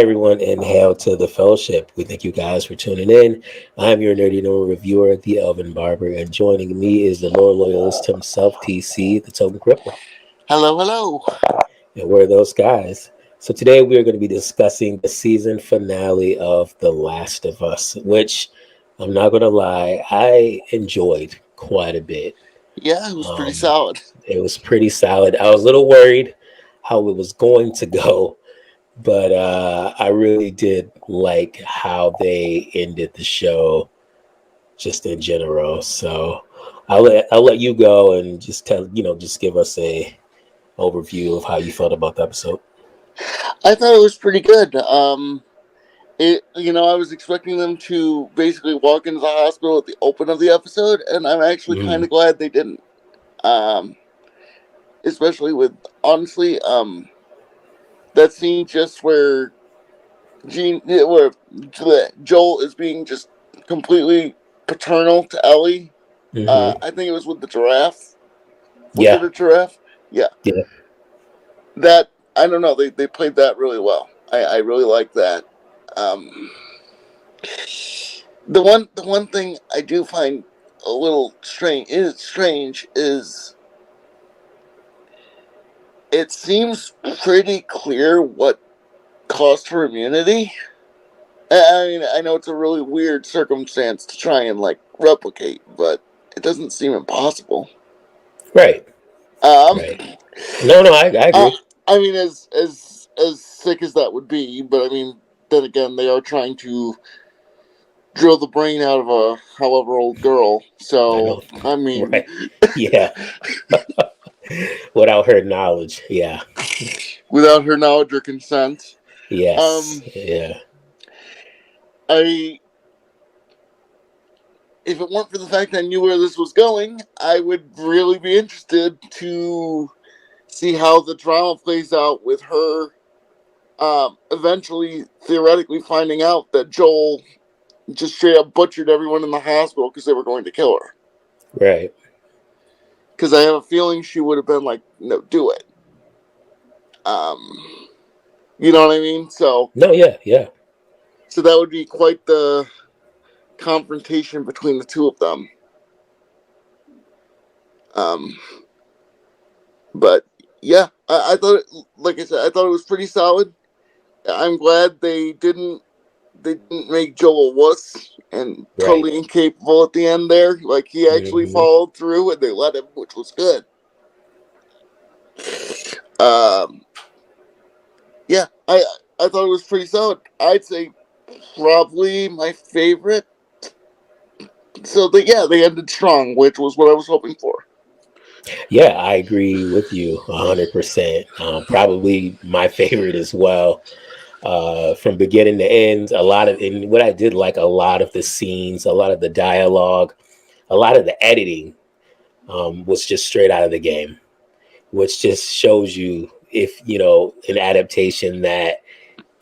everyone, and hail to the fellowship. We thank you guys for tuning in. I'm your nerdy no reviewer, the Elvin Barber, and joining me is the Lord Loyalist himself, TC, the Token Cripple. Hello, hello. And we're those guys. So today we are going to be discussing the season finale of The Last of Us, which I'm not going to lie, I enjoyed quite a bit. Yeah, it was pretty Um, solid. it was pretty solid. I was a little worried how it was going to go, but I really did like how they ended the show, just in general. So I'll let you go and just just give us a overview of how you felt about the episode. I thought it was pretty good. I was expecting them to basically walk into the hospital at the open of the episode, and I'm actually kind Mhm. of glad they didn't. Um, Especially with honestly, that scene just where Joel is being just completely paternal to Ellie. Mhm. I think it was with the giraffe. Was it Yeah. a giraffe? Yeah. Yeah. That I don't know. They played that really well. I really like that. Um, the one thing I do find a little strange is it seems pretty clear what caused her immunity. I mean, I know it's a really weird circumstance to try and like replicate, but it doesn't seem impossible. Right. Um, Right. No, no, I uh, agree. I mean, as sick as that would be, but I mean, then again, they are trying to drill the brain out of a however old girl. I So know. I mean, Right. Yeah. Without her knowledge. Yeah. without her knowledge or consent, Yes. um, Yeah. I if it weren't for the fact I knew where this was going, I would really be interested to see how the drama plays out with her. Eventually, theoretically, finding out that Joel just straight up butchered everyone in the hospital because they were going to kill her. Right. Because I have a feeling she would have been like, "No, do it." Um, you know what I mean? No, yeah, yeah. So that would be quite the confrontation between the two of them. Um, but yeah, I thought, like I said, I thought it was pretty solid. I'm glad they didn't make Joel a wuss and Right. totally incapable at the end there. Like he actually Hmm. followed through and they let him, which was good. Um, yeah, I thought it was pretty solid. I'd say probably my favorite. So they ended strong, which was what I was hoping for. Yeah, I agree with you 100%. Probably my favorite as well. From beginning to end, and what I did like, a lot of the scenes, a lot of the dialogue, a lot of the editing was just straight out of the game, which just shows you, if an adaptation that,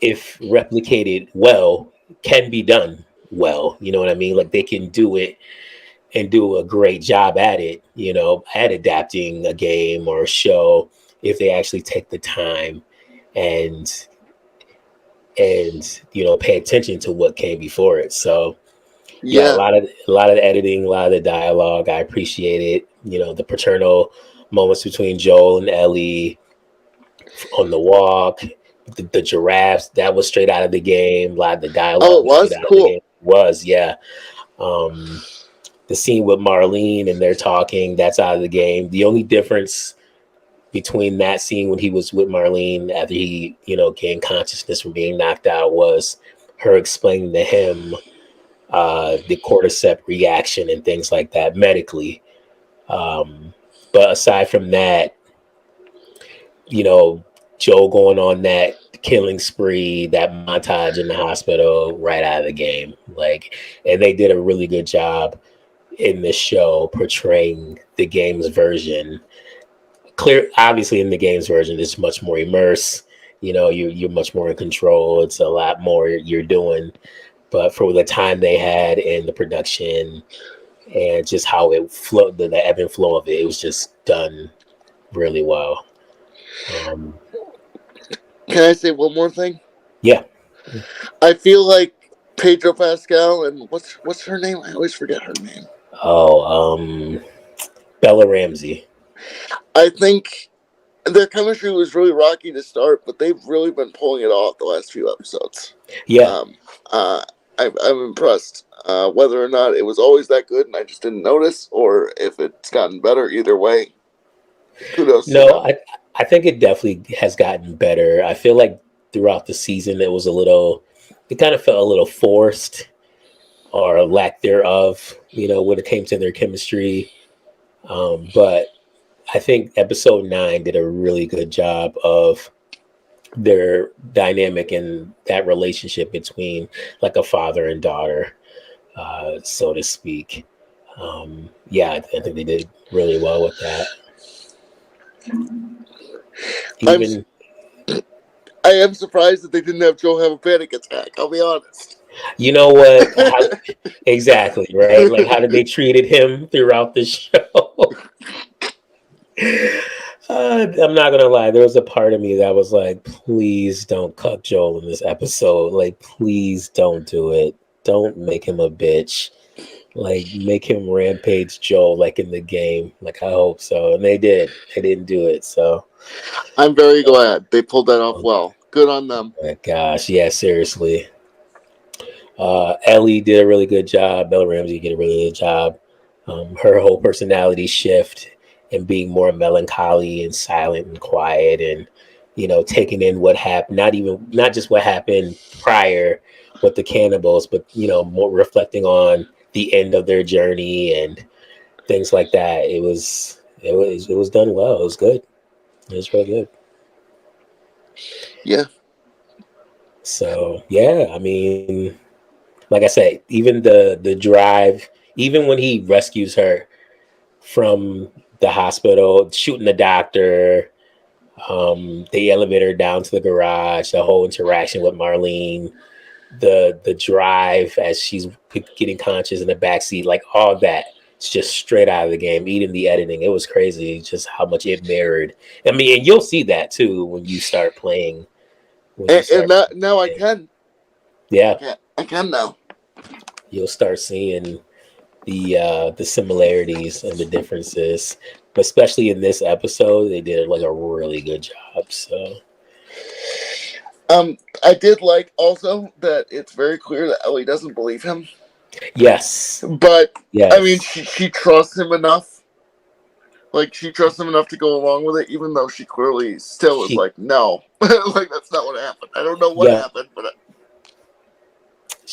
if replicated well, can be done well. You know what I mean? Like, they can do it and do a great job at it, at adapting a game or a show, if they actually take the time and pay attention to what came before it. So yeah, Yeah. a lot of the editing, a lot of the dialogue, I appreciate it. The paternal moments between Joel and Ellie on the walk, the giraffes, that was straight out of the game. A lot of the Oh, dialogue it was straight was out of the cool. game. Was, yeah. Um, the scene with Marlene and they're talking, that's out of the game. The only difference between that scene when he was with Marlene after he, gained consciousness from being knocked out, was her explaining to him the cordyceps reaction and things like that medically. But aside from that, you know, Joe going on that killing spree, that montage in the hospital, right out of the game. Like, and they did a really good job in the show portraying the game's version. Clear, obviously, in the game's version, it's much more immersed. You're much more in control. It's a lot more you're doing. But for the time they had in the production and just how it flowed, the ebb and flow of it, it was just done really well. Um, Can I say one more thing? yeah. I feel like Pedro Pascal and what's her name? I always forget her name. Oh, Bella Ramsey. I think their chemistry was really rocky to start, but they've really been pulling it off the last few episodes. Yeah. Um, uh, I'm impressed. Whether or not it was always that good and I just didn't notice, or if it's gotten better, either way, kudos to No, them. I think it definitely has gotten better. I feel like throughout the season it kind of felt a little forced or lack thereof, when it came to their chemistry. But I think episode 9 did a really good job of their dynamic and that relationship between like a father and daughter, so to speak. Yeah, I think they did really well with that. I'm Even I am surprised that they didn't have Joe have a panic attack. I'll be honest. you know what? Exactly, right? Like how did they treated him throughout the show? I'm not gonna lie. There was a part of me that was like, "Please don't cut Joel in this episode. Like, please don't do it. Don't make him a bitch. Like, make him rampage Joel like in the game. Like, I hope so." And they did. They didn't do it. So, I'm very glad they pulled that off well. Good on them. my gosh, yeah, seriously. Ellie did a really good job. Bella Ramsey did a really good job. Her whole personality shift and being more melancholy and silent and quiet and taking in what happened, not just what happened prior with the cannibals, but more reflecting on the end of their journey and things like that. It was done well. It was good. It was real good. Yeah. So yeah, I mean, like I said, even the drive, even when he rescues her from the hospital, shooting the doctor, the elevator down to the garage, the whole interaction with Marlene, the drive as she's getting conscious in the backseat, like all that. It's just straight out of the game. Even the editing, it was crazy, just how much it mirrored. I mean, and you'll see that too when you start playing. When you And start, now I playing. can. Yeah, I can now. you'll start seeing the similarities and the differences. But especially in this episode, they did like a really good job. So I did like also that it's very clear that Ellie doesn't believe him. yes, But I mean, yes, she trusts him enough. Like she trusts him enough to go along with it, even though she clearly still is she like, no, like that's not what happened. I don't know what yeah. happened, but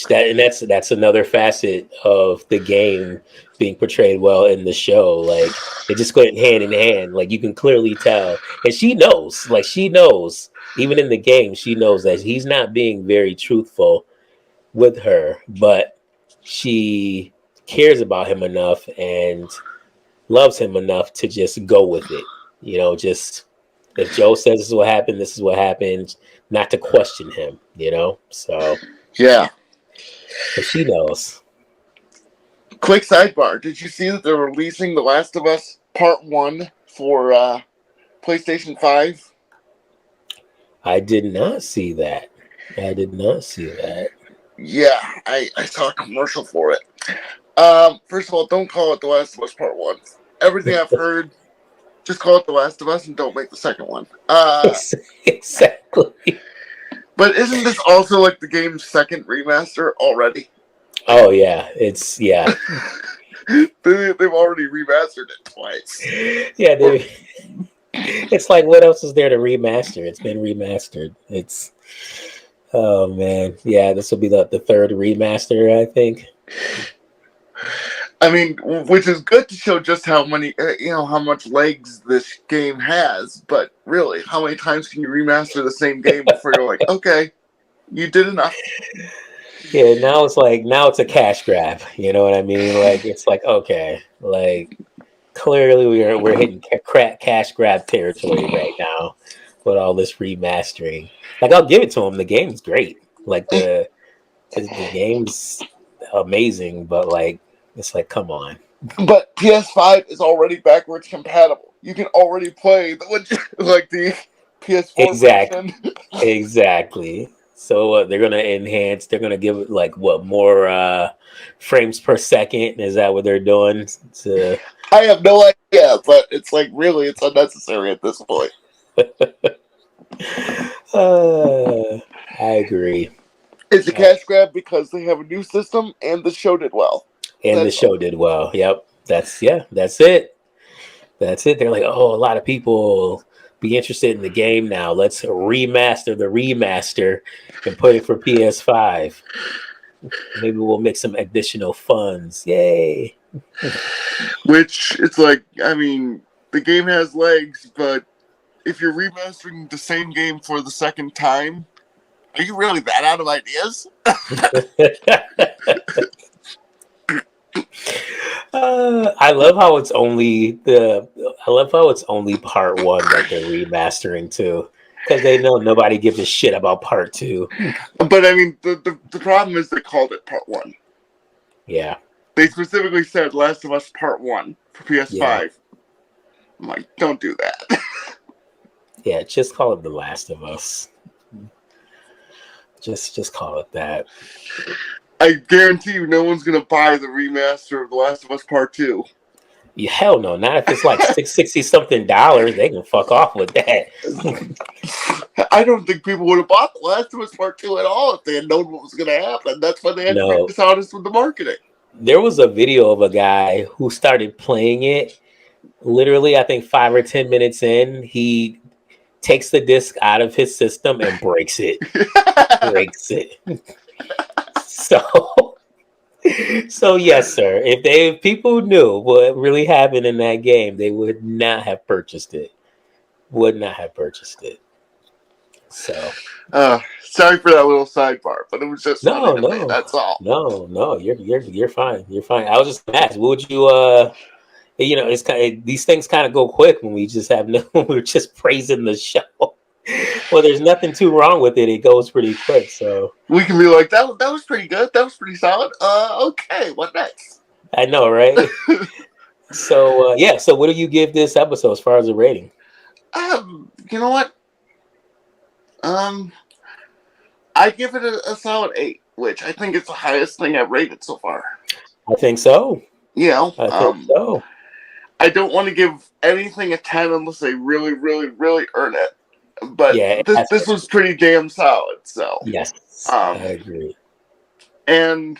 That's another facet of the game being portrayed well in the show. Like they just go hand in hand. Like you can clearly tell, and she knows. Like she knows, even in the game, she knows that he's not being very truthful with her, but she cares about him enough and loves him enough to just go with it. Just if Joe says this is what happened, this is what happened, not to question him. So yeah. but she knows. Quick sidebar: did you see that they're releasing The Last of Us Part One for PlayStation 5? I did not see that. I did not see that. Yeah, I saw a commercial for it. First of all, don't call it The Last of Us Part One. Everything I've heard, just call it The Last of Us and don't make the second one. Exactly. But isn't this also like the game's second remaster already? Oh yeah, yeah. They've already remastered it twice. Yeah, it's like what else is there to remaster? It's been remastered. Oh man, yeah. This will be the third remaster, I think. I mean, which is good to show just how many, how much legs this game has. But really, how many times can you remaster the same game before you're like, okay, you did enough? Yeah, now it's a cash grab. You know what I mean? Like it's like okay, like clearly we're hitting cash grab territory right now with all this remastering. Like I'll give it to him. The game's great. Like the game's amazing, but like it's like come on. But PS5 is already backwards compatible. You can already play the PS4 Exactly. version. Exactly. So they're gonna enhance. They're gonna give it like what more frames per second? Is that what they're doing? To... I have no idea, but it's like really, it's unnecessary at this point. I agree. It's a cash grab because they have a new system and the show did well. And the show did well. Yep. That's it. That's it. They're like, oh, a lot of people be interested in the game now. Let's remaster the remaster and put it for PS5. Maybe we'll make some additional funds. Yay. Which, it's like, I mean, the game has legs, but if you're remastering the same game for the second time, are you really that out of ideas? I love how it's only part one that they're remastering too, because they know nobody gives a shit about part two. But I mean, the problem is they called it part one. Yeah, they specifically said Last of Us Part 1 for PS5. Yeah. I'm like, don't do that. Yeah, just call it The Last of Us. Just call it that. I guarantee you no one's going to buy the remaster of The Last of Us Part 2. Yeah, hell no. Not if it's like $60-something. They can fuck off with that. I don't think people would have bought The Last of Us Part 2 at all if they had known what was going to happen. That's why they had to be dishonest with the marketing. There was a video of a guy who started playing it. Literally, I think 5 or 10 minutes in, he takes the disc out of his system and breaks it. So yes, sir. If people knew what really happened in that game, they would not have purchased it. So sorry for that little sidebar, but it was just funny to me, that's all. No, you're fine. You're fine. I was just gonna ask, would you it's kind of, these things kind of go quick when we just have we're just praising the show. Well, there's nothing too wrong with it. It goes pretty quick, so we can be like, that was pretty good. That was pretty solid. Okay, what next? I know, right? So so what do you give this episode as far as a rating? You know what? I give it a solid 8, which I think is the highest thing I've rated so far. I think so. You know, I think so. I don't want to give anything a 10 unless they really, really, really earn it. But this was pretty damn solid. So yes, I agree. And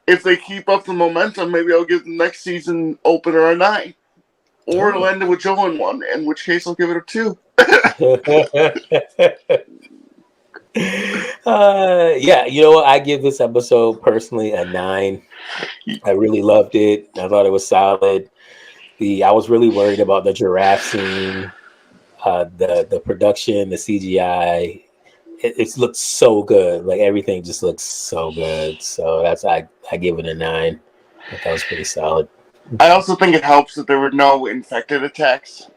if they keep up the momentum, maybe I'll give the next season opener a 9, or it'll end with Joe in 1. In which case, I'll give it a 2. Yeah, you know what? I give this episode personally a 9. I really loved it. I thought it was solid. I was really worried about the giraffe scene. The production, the CGI, it looks so good. Like everything just looks so good. So I give it a 9. I thought it was pretty solid. I also think it helps that there were no infected attacks.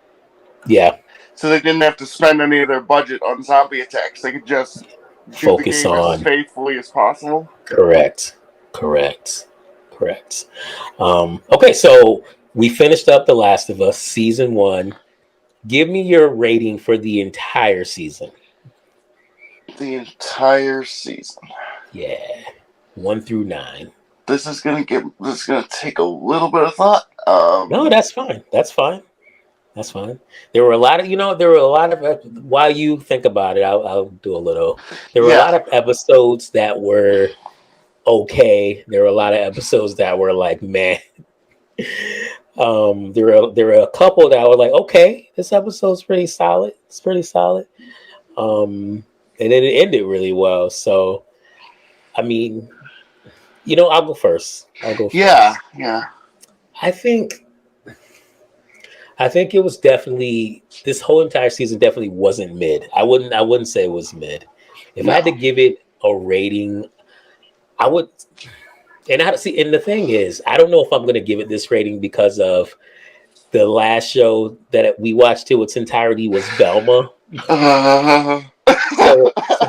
Yeah. So they didn't have to spend any of their budget on zombie attacks. They could just focus the game on as faithfully as possible. Correct. Okay, so we finished up The Last of Us season 1. Give me your rating for the entire season. The entire season. Yeah. 1 through 9. This is gonna take a little bit of thought. No, that's fine. There were a lot of while you think about it, I'll do a little. There were a lot of episodes that were okay. There were a lot of episodes that were like, man. There were a couple that were like, okay, this episode's pretty solid. It's pretty solid. And then it ended really well. So, I mean, I'll go first. Yeah. I think it was definitely, this whole entire season definitely wasn't mid. I wouldn't say it was mid. If I had to give it a rating, I would. And the thing is, I don't know if I'm going to give it this rating because of the last show that we watched to its entirety was Velma.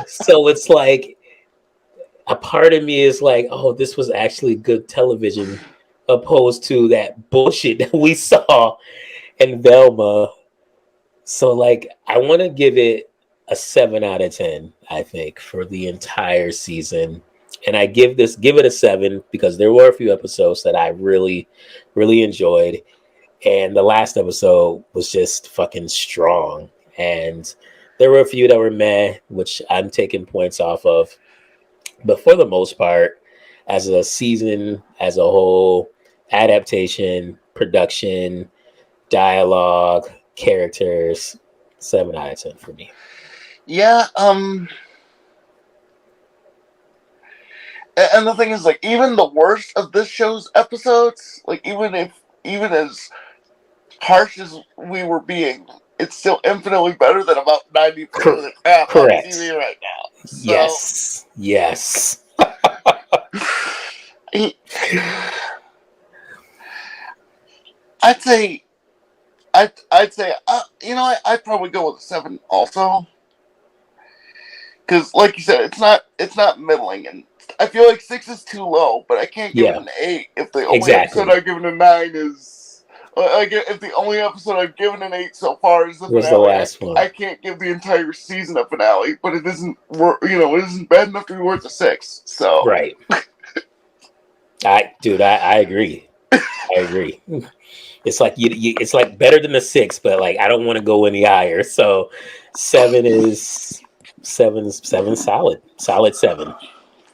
So it's like a part of me is like, oh, this was actually good television, opposed to that bullshit that we saw in Velma. So like, I want to give it a 7 out of 10, I think, for the entire season. And I give it a 7 because there were a few episodes that I really, really enjoyed. And the last episode was just fucking strong. And there were a few that were meh, which I'm taking points off of. But for the most part, as a season as a whole, adaptation, production, dialogue, characters, 7 out of 10 for me. Yeah, and the thing is, like, even the worst of this show's episodes, like, even as harsh as we were being, it's still infinitely better than about 90% of the crap on Correct. TV right now. So, Yes. I'd say, I'd probably go with a 7 also, because, like you said, it's not middling, and I feel like 6 is too low, but I can't give it an 8 if the only episode I've given a 9 is. If the only episode I've given an 8 so far is the finale, the last one. I can't give the entire season a finale, but it isn't bad enough to be worth a 6. So right. I agree. I agree. It's like it's like better than the 6, but like I don't want to go any higher. So 7 is solid 7.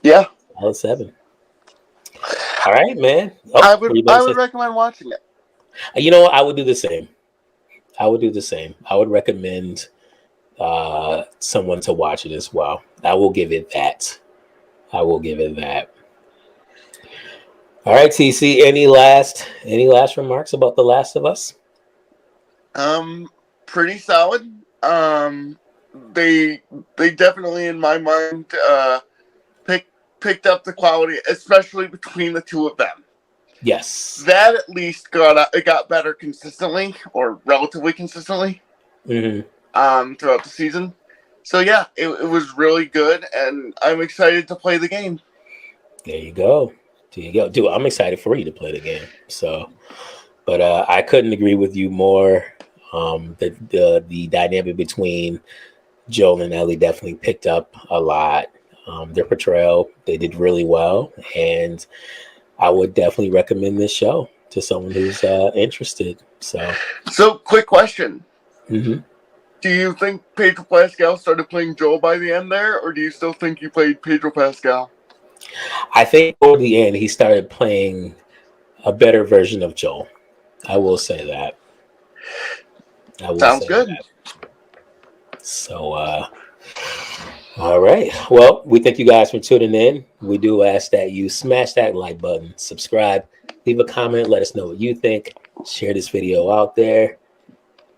Yeah, solid 7. All right, man. I would recommend watching it. You know what? I would do the same. I would recommend someone to watch it as well. I will give it that. All right, TC. Any last remarks about The Last of Us? Pretty solid. They definitely, in my mind, picked up the quality, especially between the two of them. Yes. That at least got better consistently, or relatively consistently, throughout the season. So yeah, it was really good, and I'm excited to play the game. There you go. Dude, I'm excited for you to play the game. So, but I couldn't agree with you more. The dynamic between Joel and Ellie definitely picked up a lot. Their portrayal, they did really well, and I would definitely recommend this show to someone who's interested. So, quick question. Mm-hmm. Do you think Pedro Pascal started playing Joel by the end there, or do you still think he played Pedro Pascal? I think toward the end, he started playing a better version of Joel. I will say that. Sounds good. So, all right. Well, we thank you guys for tuning in. We do ask that you smash that like button, subscribe, leave a comment, let us know what you think, share this video out there,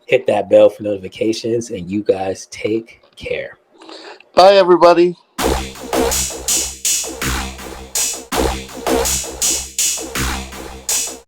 hit that bell for notifications, and you guys take care. Bye, everybody.